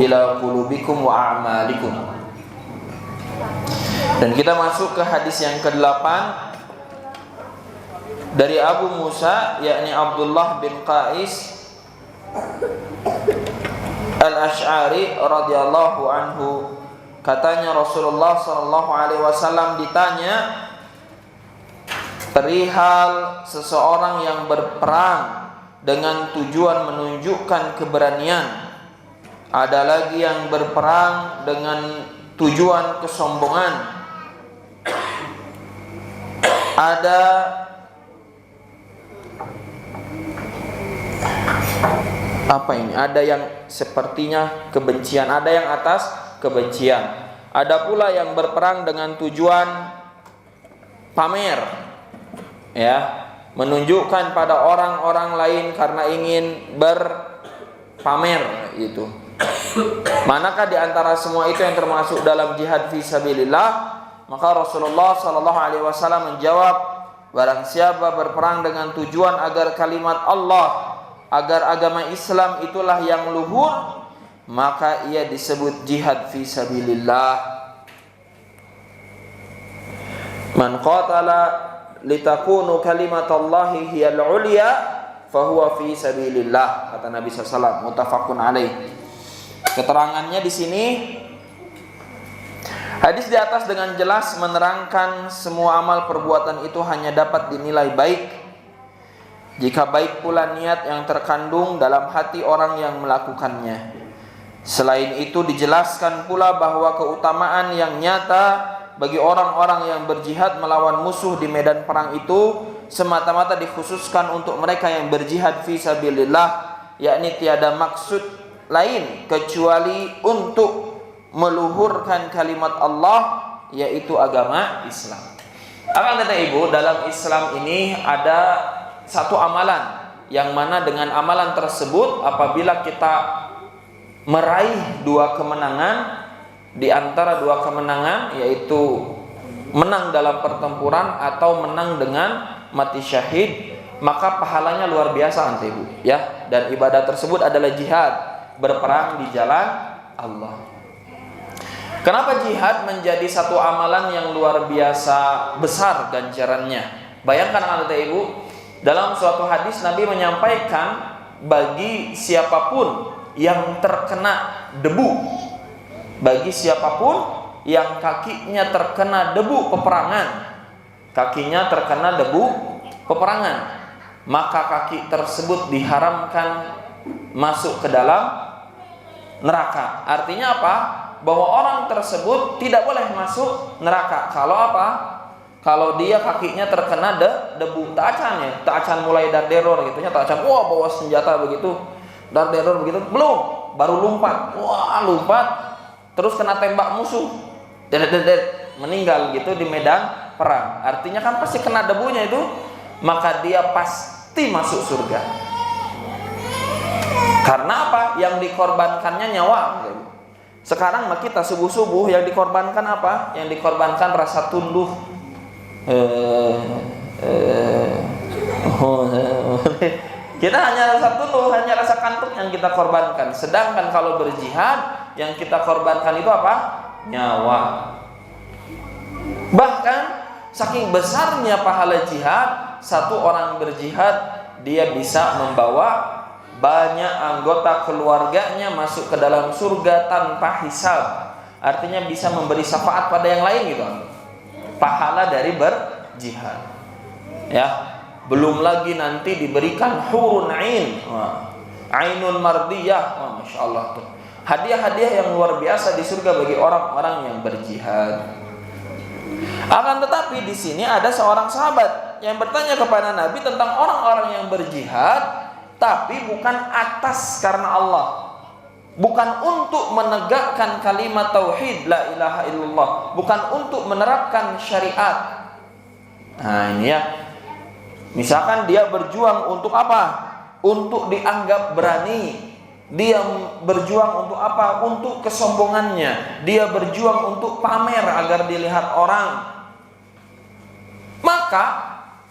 ila qulubikum wa a'malikum. Dan kita masuk ke hadis yang ke-8 dari Abu Musa, yakni Abdullah bin Qais Al-Asy'ari radhiyallahu anhu. Katanya Rasulullah sallallahu alaihi wasallam ditanya perihal seseorang yang berperang dengan tujuan menunjukkan keberanian. Ada lagi yang berperang dengan tujuan kesombongan. Ada apa ini? Ada yang sepertinya kebencian, ada yang atas kebencian. Ada pula yang berperang dengan tujuan pamer, ya, menunjukkan pada orang-orang lain karena ingin berpamer itu. Manakah di antara semua itu yang termasuk dalam jihad fi sabilillah? Maka Rasulullah sallallahu alaihi wasallam menjawab, barang siapa berperang dengan tujuan agar kalimat Allah, agar agama Islam itulah yang luhur, maka ia disebut jihad fi sabilillah. Man qatala litakunu kalimatullahi hiyal ulya fahuwa fi sabilillah, kata Nabi sallallahu alaihi wasallam, muttafaqun alaih. Keterangannya di sini, hadis di atas dengan jelas menerangkan semua amal perbuatan itu hanya dapat dinilai baik jika baik pula niat yang terkandung dalam hati orang yang melakukannya. Selain itu dijelaskan pula bahwa keutamaan yang nyata bagi orang-orang yang berjihad melawan musuh di medan perang itu semata-mata dikhususkan untuk mereka yang berjihad fi sabilillah, yakni tiada maksud lain kecuali untuk meluhurkan kalimat Allah, yaitu agama Islam. Akan kata ibu, dalam Islam ini ada satu amalan yang mana dengan amalan tersebut apabila kita meraih dua kemenangan, di antara dua kemenangan yaitu menang dalam pertempuran atau menang dengan mati syahid, maka pahalanya luar biasa nanti ibu, ya. Dan ibadah tersebut adalah jihad, berperang di jalan Allah. Kenapa jihad menjadi satu amalan yang luar biasa besar ganjarannya? Bayangkan kata ibu, dalam suatu hadis Nabi menyampaikan bagi siapapun yang terkena debu, bagi siapapun yang kakinya terkena debu peperangan, kakinya terkena debu peperangan, maka kaki tersebut diharamkan masuk ke dalam neraka. Artinya apa? Bahwa orang tersebut tidak boleh masuk neraka. Kalau apa? Kalau dia kakinya terkena debu, ta'acan ya, ta'acan mulai darderor gitunya, ta'acan, wah bawa senjata begitu, darderor begitu, belum, baru lompat, wah lompat, terus kena tembak musuh, meninggal gitu di medan perang. Artinya kan pasti kena debunya itu, maka dia pasti masuk surga. Karena apa? Yang dikorbankannya nyawa. Sekarang kita subuh-subuh yang dikorbankan apa? Yang dikorbankan rasa tunduk. Kita hanya rasa tunduk, hanya rasa kantuk yang kita korbankan. Sedangkan kalau berjihad, yang kita korbankan itu apa? Nyawa. Bahkan saking besarnya pahala jihad, satu orang berjihad dia bisa membawa banyak anggota keluarganya masuk ke dalam surga tanpa hisab. Artinya bisa memberi syafaat pada yang lain gitu. Pahala dari berjihad. Ya, belum lagi nanti diberikan hurun ain. Ainun mardiyah. Masya Allah tuh. Hadiah-hadiah yang luar biasa di surga bagi orang-orang yang berjihad. Akan tetapi di sini ada seorang sahabat yang bertanya kepada Nabi tentang orang-orang yang berjihad, tapi bukan atas karena Allah, bukan untuk menegakkan kalimat tauhid la ilaha illallah, bukan untuk menerapkan syariat. Nah ini ya, misalkan dia berjuang untuk apa? Untuk dianggap berani. Dia berjuang untuk apa? Untuk kesombongannya. Dia berjuang untuk pamer agar dilihat orang. Maka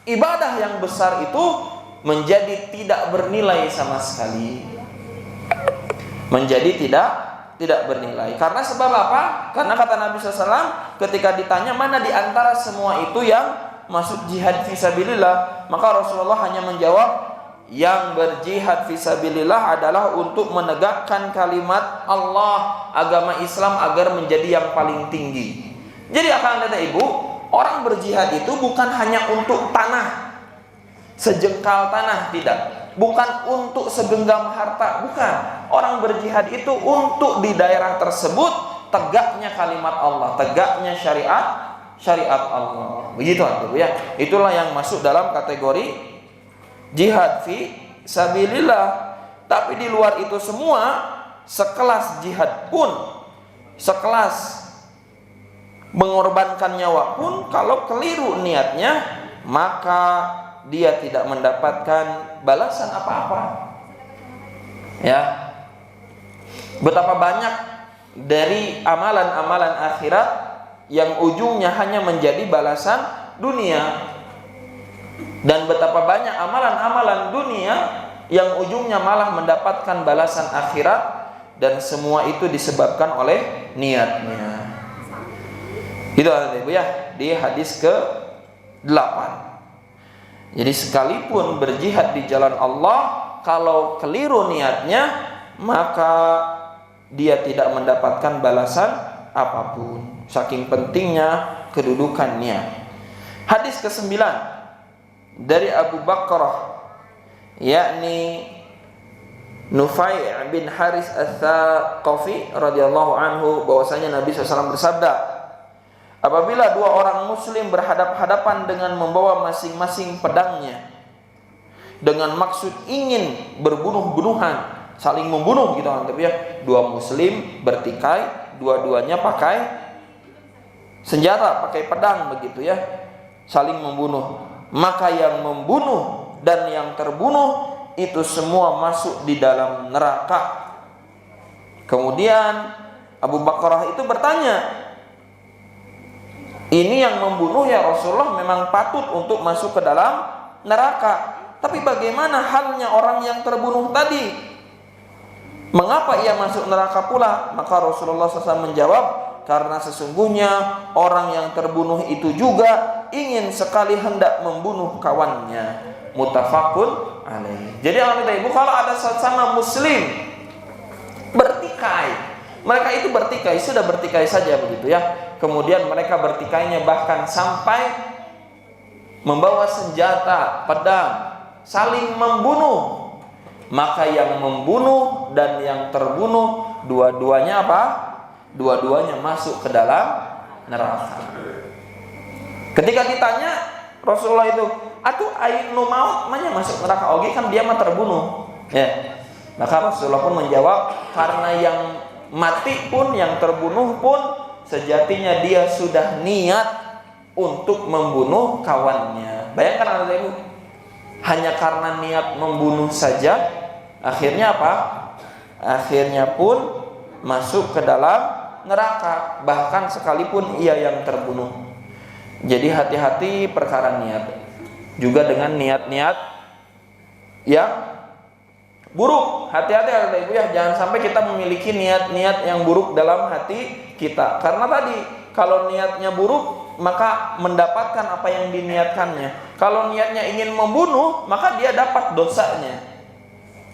ibadah yang besar itu menjadi tidak bernilai sama sekali. Menjadi tidak tidak bernilai. Karena sebab apa? Karena kata Nabi SAW, ketika ditanya mana di antara semua itu yang masuk jihad fisabilillah, maka Rasulullah hanya menjawab, yang berjihad fisabilillah adalah untuk menegakkan kalimat Allah, agama Islam agar menjadi yang paling tinggi. Jadi akan kata ibu, orang berjihad itu bukan hanya untuk tanah, sejengkal tanah, tidak. Bukan untuk segenggam harta, bukan. Orang berjihad itu untuk di daerah tersebut tegaknya kalimat Allah, tegaknya syariat Allah. Begitu ya. Itulah yang masuk dalam kategori jihad fi sabilillah. Tapi di luar itu semua, sekelas jihad pun, sekelas mengorbankan nyawa pun, kalau keliru niatnya, maka dia tidak mendapatkan balasan apa-apa. Ya. Betapa banyak dari amalan-amalan akhirat yang ujungnya hanya menjadi balasan dunia. Dan betapa banyak amalan-amalan dunia yang ujungnya malah mendapatkan balasan akhirat, dan semua itu disebabkan oleh niatnya. Itu ada Ibu ya, di hadis ke-8. Jadi sekalipun berjihad di jalan Allah, kalau keliru niatnya, maka dia tidak mendapatkan balasan apapun. Saking pentingnya kedudukan niat. Hadis ke-9 dari Abu Bakrah, yakni Nufai' bin Haris Ats-Tsaqafi radhiyallahu anhu, bahwasanya Nabi SAW bersabda, apabila dua orang muslim berhadap-hadapan dengan membawa masing-masing pedangnya dengan maksud ingin berbunuh-bunuhan, saling membunuh gitu kan, tapi ya, dua muslim bertikai, dua-duanya pakai senjata, pakai pedang begitu ya, saling membunuh, maka yang membunuh dan yang terbunuh itu semua masuk di dalam neraka. Kemudian Abu Bakrah itu bertanya, ini yang membunuh ya Rasulullah memang patut untuk masuk ke dalam neraka, tapi bagaimana halnya orang yang terbunuh tadi? Mengapa ia masuk neraka pula? Maka Rasulullah SAW menjawab, karena sesungguhnya orang yang terbunuh itu juga ingin sekali hendak membunuh kawannya. Muttafaqun alaih. Jadi alhamdulillah Ibu, kalau ada sesama muslim bertikai, mereka itu bertikai, sudah bertikai saja begitu ya. Kemudian mereka bertikainya bahkan sampai membawa senjata, pedang, saling membunuh, maka yang membunuh dan yang terbunuh dua-duanya apa? Dua-duanya masuk ke dalam neraka. Ketika ditanya Rasulullah itu, atuh ainu maut manya masuk neraka oge, kan dia mah terbunuh. Ya. Maka Rasulullah pun menjawab, karena yang mati pun, yang terbunuh pun sejatinya dia sudah niat untuk membunuh kawannya. Bayangkan Anda Ibu, hanya karena niat membunuh saja, akhirnya apa? Akhirnya pun masuk ke dalam neraka, bahkan sekalipun ia yang terbunuh. Jadi hati-hati perkara niat, juga dengan niat-niat yang buruk. Hati-hati ya Ibu ya, jangan sampai kita memiliki niat-niat yang buruk dalam hati kita. Karena tadi kalau niatnya buruk, maka mendapatkan apa yang diniatkannya. Kalau niatnya ingin membunuh, maka dia dapat dosanya.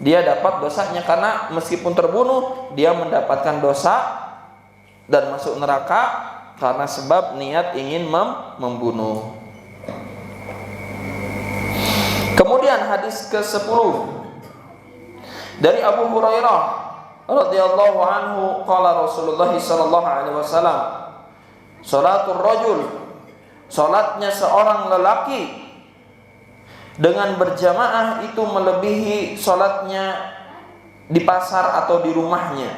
Dia dapat dosanya, karena meskipun terbunuh, dia mendapatkan dosa dan masuk neraka karena sebab niat ingin membunuh. Kemudian hadis ke-10 dari Abu Hurairah radhiyallahu anhu, qala Rasulullah sallallahu alaihi wasallam, salatul rajul, salatnya seorang lelaki dengan berjamaah itu melebihi salatnya di pasar atau di rumahnya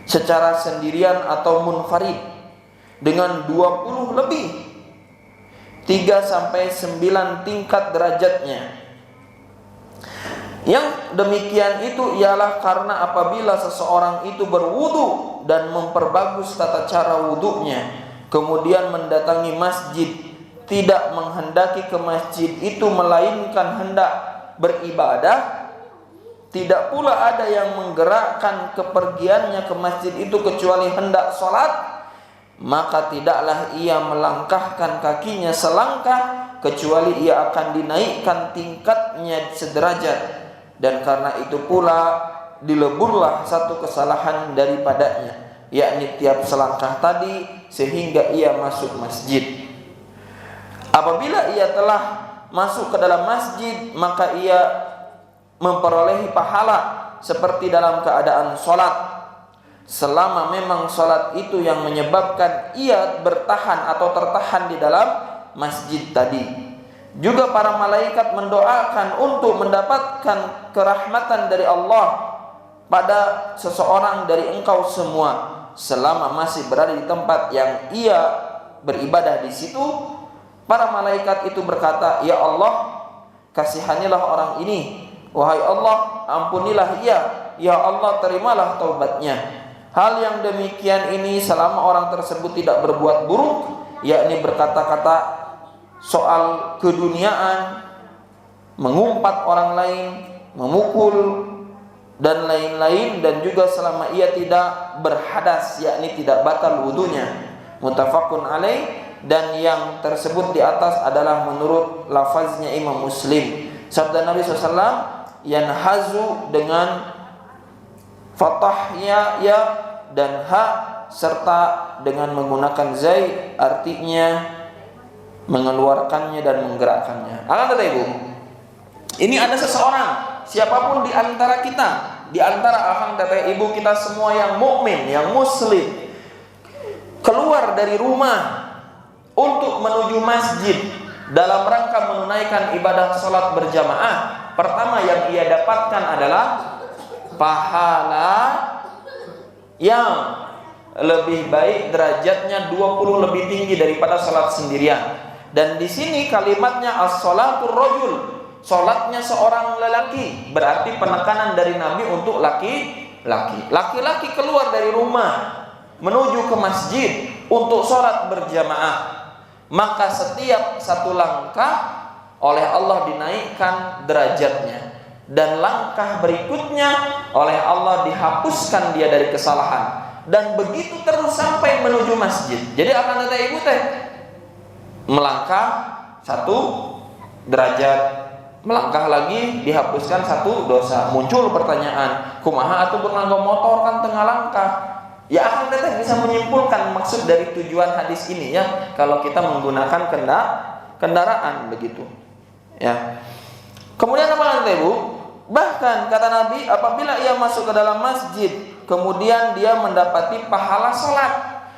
secara sendirian atau munfarid dengan 20 lebih 3-9 tingkat derajatnya. Yang demikian itu ialah karena apabila seseorang itu berwudu dan memperbagus tata cara wudunya, kemudian mendatangi masjid, tidak menghendaki ke masjid itu melainkan hendak beribadah, tidak pula ada yang menggerakkan kepergiannya ke masjid itu kecuali hendak sholat, maka tidaklah ia melangkahkan kakinya selangkah kecuali ia akan dinaikkan tingkatnya sederajat, dan karena itu pula dileburlah satu kesalahan daripadanya, yakni tiap selangkah tadi sehingga ia masuk masjid. Apabila ia telah masuk ke dalam masjid, maka ia memperolehi pahala seperti dalam keadaan sholat, selama memang sholat itu yang menyebabkan ia bertahan atau tertahan di dalam masjid tadi. Juga para malaikat mendoakan untuk mendapatkan kerahmatan dari Allah pada seseorang dari engkau semua selama masih berada di tempat yang ia beribadah di situ. Para malaikat itu berkata, ya Allah, kasihanilah orang ini. Wahai Allah, ampunilah ia. Ya Allah, terimalah taubatnya. Hal yang demikian ini selama orang tersebut tidak berbuat buruk, yakni berkata-kata soal keduniaan, mengumpat orang lain, memukul dan lain-lain, dan juga selama ia tidak berhadas, yakni tidak batal wudunya. Muttafaqun alaih, dan yang tersebut di atas adalah menurut lafaznya Imam Muslim. Sabda Nabi SAW, yanhazu dengan fathahnya ya dan ha serta dengan menggunakan zai, artinya mengeluarkannya dan menggerakkannya. Akan tetapi Ibu, ini ada seseorang, siapapun di antara kita, di antara akan tetapi Ibu kita semua yang mukmin, yang muslim, keluar dari rumah untuk menuju masjid dalam rangka menunaikan ibadah sholat berjamaah. Pertama yang ia dapatkan adalah pahala yang lebih baik, derajatnya 20 lebih tinggi daripada salat sendirian. Dan di sini kalimatnya as-shalatur rajul, salatnya seorang lelaki, berarti penekanan dari Nabi untuk laki-laki. Laki-laki keluar dari rumah menuju ke masjid untuk salat berjamaah, maka setiap satu langkah oleh Allah dinaikkan derajatnya, dan langkah berikutnya oleh Allah dihapuskan dia dari kesalahan, dan begitu terus sampai menuju masjid. Jadi akan kata ibu teh, melangkah satu derajat, melangkah lagi dihapuskan satu dosa. Muncul pertanyaan, kumaha atuh beranggo motor kan tengah langkah? Ya akan kata bisa menyimpulkan maksud dari tujuan hadis ini ya, kalau kita menggunakan kendaraan begitu. Ya. Kemudian apa kata ibu? Bahkan kata Nabi, apabila ia masuk ke dalam masjid, kemudian dia mendapati pahala sholat,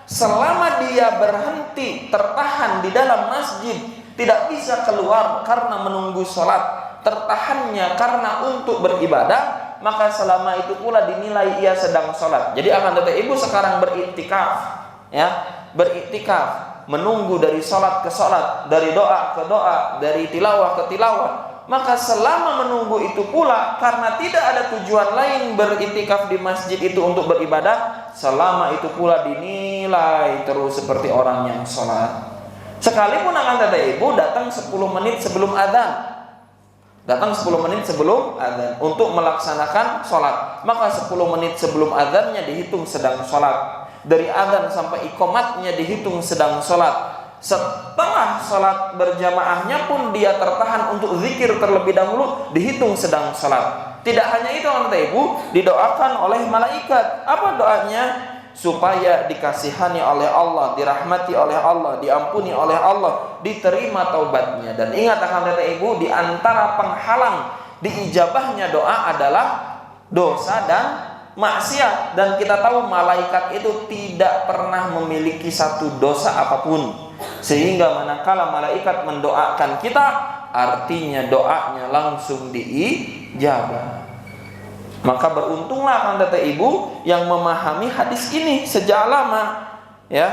selama dia berhenti tertahan di dalam masjid, tidak bisa keluar karena menunggu sholat, tertahannya karena untuk beribadah, maka selama itu pula dinilai ia sedang sholat. Jadi akan kata ibu sekarang beriktikaf, ya, beriktikaf, menunggu dari sholat ke sholat, dari doa ke doa, dari tilawah ke tilawah. Maka selama menunggu itu pula, karena tidak ada tujuan lain beriktikaf di masjid itu untuk beribadah, selama itu pula dinilai terus seperti orang yang sholat. Sekalipun akan kata ibu datang 10 menit sebelum adzan, datang 10 menit sebelum adzan untuk melaksanakan sholat, maka 10 menit sebelum adzannya dihitung sedang sholat. Dari adzan sampai iqamatnya dihitung sedang sholat. Setelah sholat berjamaahnya pun dia tertahan untuk zikir terlebih dahulu, dihitung sedang sholat. Tidak hanya itu kata ibu, didoakan oleh malaikat. Apa doanya? Supaya dikasihani oleh Allah, dirahmati oleh Allah, diampuni oleh Allah, diterima taubatnya. Dan ingat akan kata ibu, di antara penghalang diijabahnya doa adalah dosa dan maksiat. Dan kita tahu malaikat itu tidak pernah memiliki satu dosa apapun, sehingga manakala malaikat mendoakan kita, artinya doanya langsung diijabah. Maka beruntunglah akan kata ibu yang memahami hadis ini sejak lama, ya,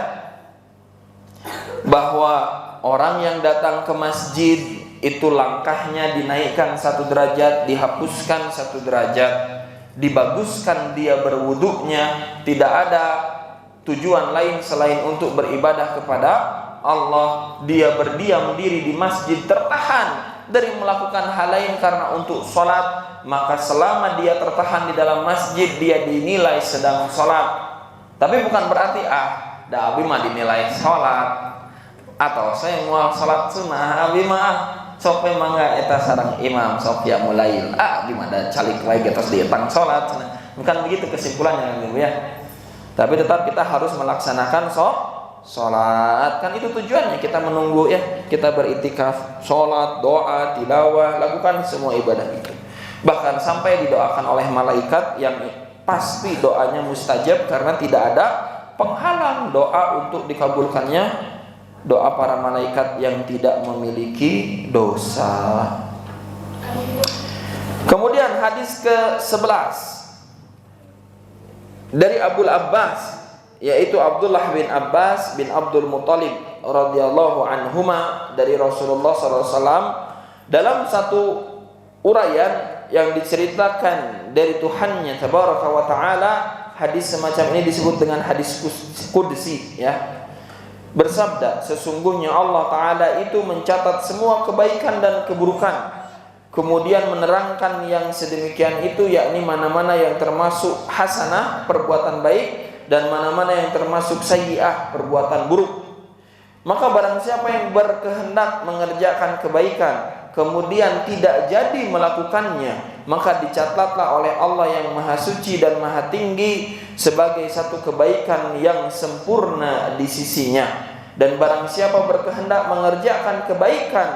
bahwa orang yang datang ke masjid itu langkahnya dinaikkan satu derajat, dihapuskan satu derajat, dibaguskan dia berwuduknya, tidak ada tujuan lain selain untuk beribadah kepada Allah. Dia berdiam diri di masjid tertahan dari melakukan hal lain karena untuk sholat, maka selama dia tertahan di dalam masjid dia dinilai sedang sholat. Tapi bukan berarti da abi mah dinilai sholat, atau saya mau sholat sunnah abi mah sok mangga eta sareng imam sok ya mulai abi mah da calik wae getos dietang sholat. Bukan begitu kesimpulannya ya. Tapi tetap kita harus melaksanakan sholat, kan itu tujuannya kita menunggu ya, kita beritikaf, sholat, doa, tilawah, lakukan semua ibadah itu. Bahkan sampai didoakan oleh malaikat yang pasti doanya mustajab karena tidak ada penghalang doa untuk dikabulkannya doa para malaikat yang tidak memiliki dosa. Kemudian hadis ke-11 dari Abul Abbas, yaitu Abdullah bin Abbas bin Abdul Muttalib radhiyallahu anhuma, dari Rasulullah SAW dalam satu uraian yang diceritakan dari Tuhannya tabaraka wa taala. Hadis semacam ini disebut dengan hadis qudsi ya. Bersabda, sesungguhnya Allah taala itu mencatat semua kebaikan dan keburukan, kemudian menerangkan yang sedemikian itu, yakni mana-mana yang termasuk hasanah, perbuatan baik, dan mana-mana yang termasuk sayyi'ah, perbuatan buruk. Maka barang siapa yang berkehendak mengerjakan kebaikan kemudian tidak jadi melakukannya, maka dicatatlah oleh Allah yang Maha Suci dan Maha Tinggi sebagai satu kebaikan yang sempurna di sisinya. Dan barang siapa berkehendak mengerjakan kebaikan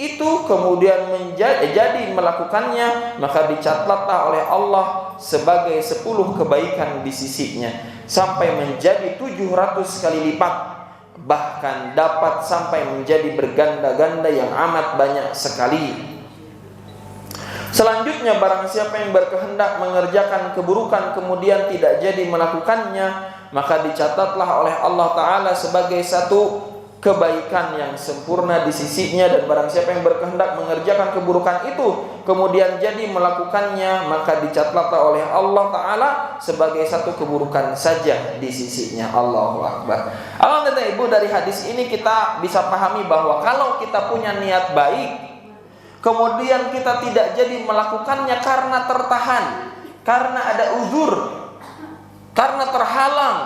itu kemudian jadi melakukannya, maka dicatatlah oleh Allah sebagai 10 kebaikan di sisinya, sampai menjadi 700 kali lipat, bahkan dapat sampai menjadi berganda-ganda yang amat banyak sekali. Selanjutnya, barang siapa yang berkehendak mengerjakan keburukan kemudian tidak jadi melakukannya, maka dicatatlah oleh Allah Ta'ala sebagai satu kebaikan yang sempurna di sisinya. Dan barang siapa yang berkehendak mengerjakan keburukan itu kemudian jadi melakukannya, maka dicatatlah oleh Allah Ta'ala sebagai satu keburukan saja di sisinya. Allahu Akbar. Allah kata ibu, dari hadis ini kita bisa pahami bahwa kalau kita punya niat baik kemudian kita tidak jadi melakukannya karena tertahan, karena ada uzur, karena terhalang,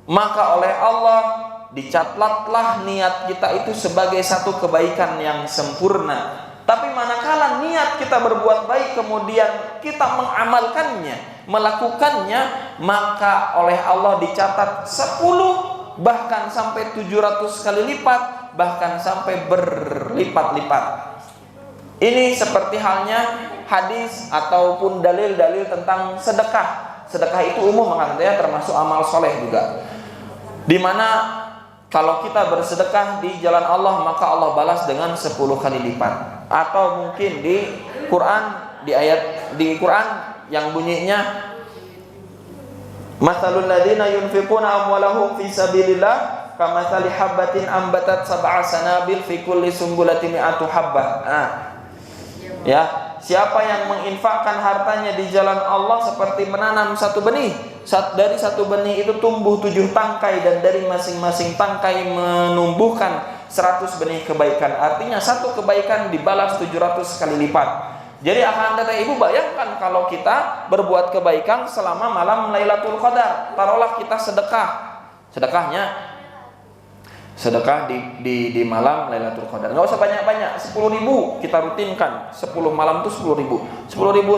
maka oleh Allah dicatatlah niat kita itu sebagai satu kebaikan yang sempurna. Tapi manakala niat kita berbuat baik kemudian kita mengamalkannya, melakukannya, maka oleh Allah dicatat 10 bahkan sampai 700 kali lipat, bahkan sampai berlipat-lipat. Ini seperti halnya hadis ataupun dalil-dalil tentang sedekah. Sedekah itu umum makanya termasuk amal soleh juga, dimana kalau kita bersedekah di jalan Allah maka Allah balas dengan 10 kali lipat. Atau mungkin di Quran, di ayat di Quran yang bunyinya Mathalul ladzina yunfiquna amwalahum fi sabilillah kamathali habbatin ambatat sab'a sanabil fi kulli sumbulatin mi'atu habbah. Ya, siapa yang menginfakkan hartanya di jalan Allah seperti menanam satu benih. Dari satu benih itu tumbuh 7 tangkai, dan dari masing-masing tangkai menumbuhkan 100 benih kebaikan. Artinya satu kebaikan dibalas 700 kali lipat. Jadi akan kata ibu, bayangkan kalau kita berbuat kebaikan selama malam Lailatul Qadar. Taruhlah kita sedekahnya di malam Lailatul Qadar. Enggak usah banyak-banyak, 10.000 kita rutinkan. 10 malam itu 10.000. 10.000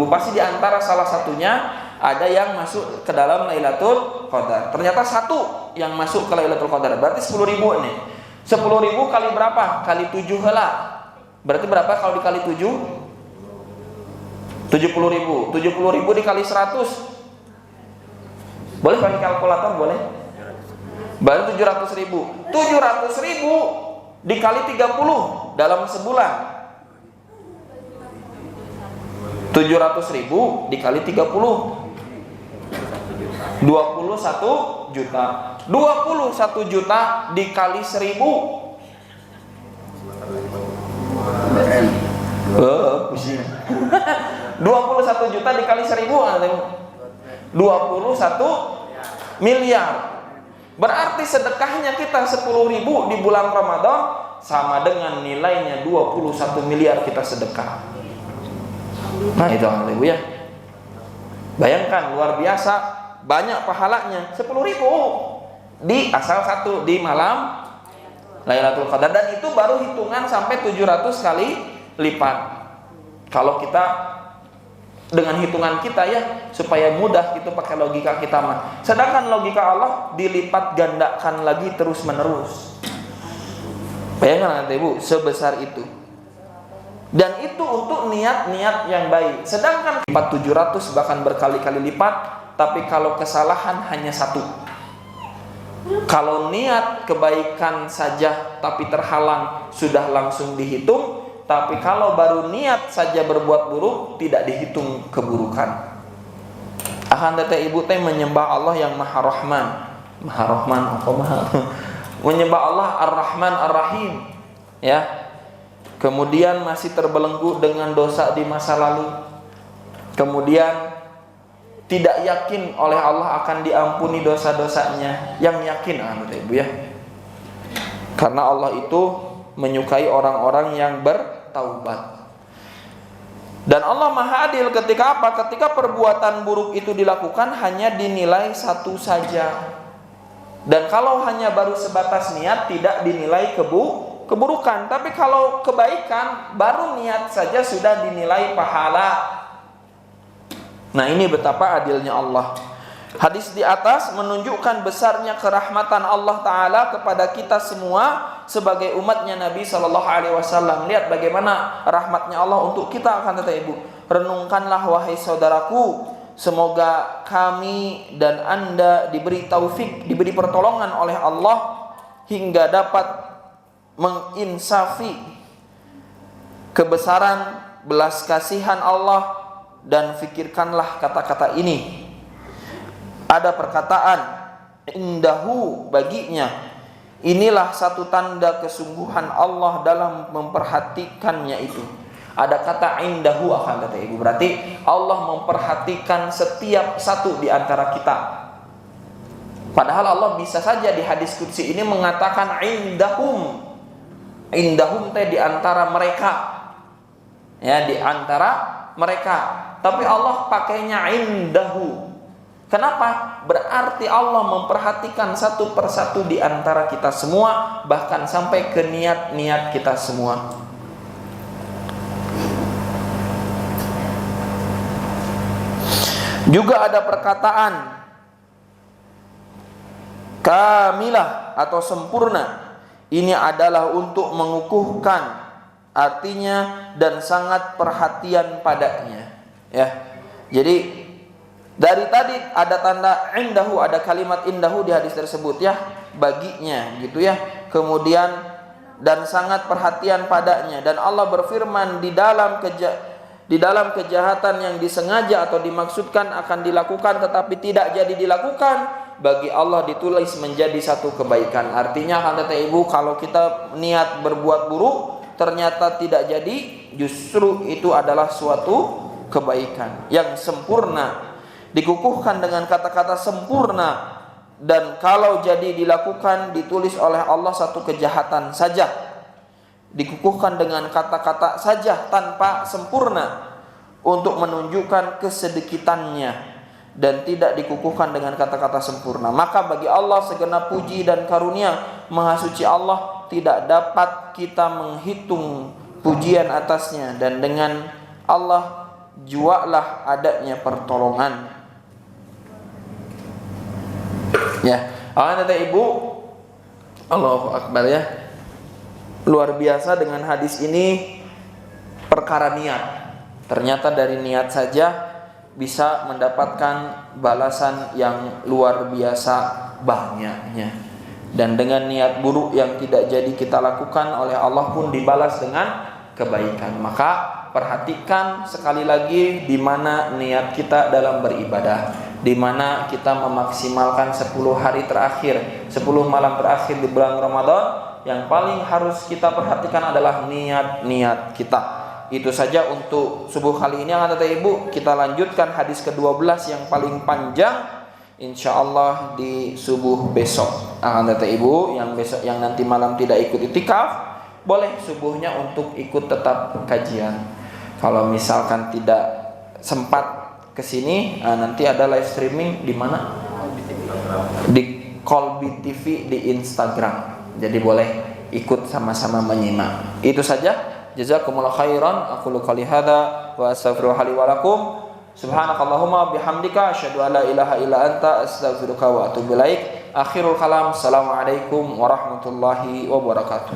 pasti di antara salah satunya ada yang masuk ke dalam Lailatul Qadar. Ternyata satu yang masuk ke Lailatul Qadar. Berarti 10.000 nih. 10.000 kali berapa? Kali 7 heula. Berarti berapa kalau dikali 7? 70.000. 70.000 dikali 100. Boleh pakai kalkulator, boleh? Baru 700.000. 700.000 dikali 30 dalam sebulan. 700.000 dikali 30. 21 juta. 21 juta dikali 1.000. Pusing. 21 juta dikali 1.000 21 miliar. Berarti sedekahnya kita 10.000 di bulan Ramadan sama dengan nilainya 21 miliar kita sedekah. Nah itu Ibu ya. Bayangkan luar biasa banyak pahalanya, 10.000 di asal satu di malam Lailatul Qadar, dan itu baru hitungan sampai 700 kali lipat. Kalau kita dengan hitungan kita ya, supaya mudah itu pakai logika kita mah. Sedangkan logika Allah dilipat gandakan lagi terus menerus. Bayangkan nanti Ibu, sebesar itu. Dan itu untuk niat-niat yang baik. Sedangkan lipat 700 bahkan berkali-kali lipat, tapi kalau kesalahan hanya satu. Kalau niat kebaikan saja tapi terhalang sudah langsung dihitung, tapi kalau baru niat saja berbuat buruk tidak dihitung keburukan. Akan tetapi Ibu teh menyembah Allah yang Maha Rahman. Maha Rahman apa Maha? Menyembah Allah Ar-Rahman Ar-Rahim, ya. Kemudian masih terbelenggu dengan dosa di masa lalu. Kemudian tidak yakin oleh Allah akan diampuni dosa-dosanya. Yang yakin Ibu ya. Karena Allah itu menyukai orang-orang yang bertaubat. Dan Allah Maha Adil ketika apa? Ketika perbuatan buruk itu dilakukan hanya dinilai satu saja. Dan kalau hanya baru sebatas niat tidak dinilai keburukan. Tapi kalau kebaikan baru niat saja sudah dinilai pahala. Nah ini betapa adilnya Allah. Hadis di atas menunjukkan besarnya kerahmatan Allah Ta'ala kepada kita semua sebagai umatnya Nabi SAW. Lihat bagaimana rahmatnya Allah untuk kita. Akan tetapi Ibu, renungkanlah wahai saudaraku, semoga kami dan Anda diberi taufik, diberi pertolongan oleh Allah hingga dapat menginsafi kebesaran belas kasihan Allah. Dan fikirkanlah kata-kata ini. Ada perkataan indahu baginya. Inilah satu tanda kesungguhan Allah dalam memperhatikannya itu. Ada kata indahu akan kata Ibu. Berarti Allah memperhatikan setiap satu di antara kita. Padahal Allah bisa saja di hadis qudsi ini mengatakan indahum. Indahum teh di antara mereka. Ya, di antara mereka. Tapi Allah pakainya indahu. Kenapa? Berarti Allah memperhatikan satu persatu di antara kita semua, bahkan sampai ke niat-niat kita semua. Juga ada perkataan kamilah atau sempurna. Ini adalah untuk mengukuhkan, artinya dan sangat perhatian padanya. Ya, jadi dari tadi ada tanda indahu, ada kalimat indahu di hadis tersebut ya, baginya gitu ya. Kemudian dan sangat perhatian padanya. Dan Allah berfirman di dalam kejahatan yang disengaja atau dimaksudkan akan dilakukan tetapi tidak jadi dilakukan, bagi Allah ditulis menjadi satu kebaikan. Artinya akan tetapi Ibu, kalau kita niat berbuat buruk ternyata tidak jadi, justru itu adalah suatu kebaikan yang sempurna, dikukuhkan dengan kata-kata sempurna. Dan kalau jadi dilakukan ditulis oleh Allah satu kejahatan saja, dikukuhkan dengan kata-kata saja tanpa sempurna untuk menunjukkan kesedikitannya, dan tidak dikukuhkan dengan kata-kata sempurna. Maka bagi Allah segenap puji dan karunia, Maha Suci Allah, tidak dapat kita menghitung pujian atasnya. Dan dengan Allah jualah adanya pertolongan. Ya, kata Ibu, Allahu Akbar ya. Luar biasa dengan hadis ini perkara niat. Ternyata dari niat saja bisa mendapatkan balasan yang luar biasa banyaknya. Dan dengan niat buruk yang tidak jadi kita lakukan oleh Allah pun dibalas dengan kebaikan. Maka perhatikan sekali lagi di mana niat kita dalam beribadah, di mana kita memaksimalkan 10 hari terakhir, 10 malam terakhir di bulan Ramadan. Yang paling harus kita perhatikan adalah niat-niat kita. Itu saja untuk subuh kali ini. Yang kata Ibu, kita lanjutkan hadis ke-12 yang paling panjang, insyaallah di subuh besok. Kata Ibu, yang besok, yang nanti malam tidak ikut itikaf, boleh subuhnya untuk ikut tetap kajian. Kalau misalkan tidak sempat ke sini, nanti ada live streaming di mana? Di Kolbi TV di Instagram. Jadi boleh ikut sama-sama menyimak. Itu saja. Jazakumullah khairan. Aqulu qouli hadza wa astaghfirullaha li wa lakum. Subhanakallahumma bihamdika asyhadu an la ilaha illa anta astaghfiruka wa atubu ilaik. Akhirul kalam. Assalamualaikum warahmatullahi wabarakatuh.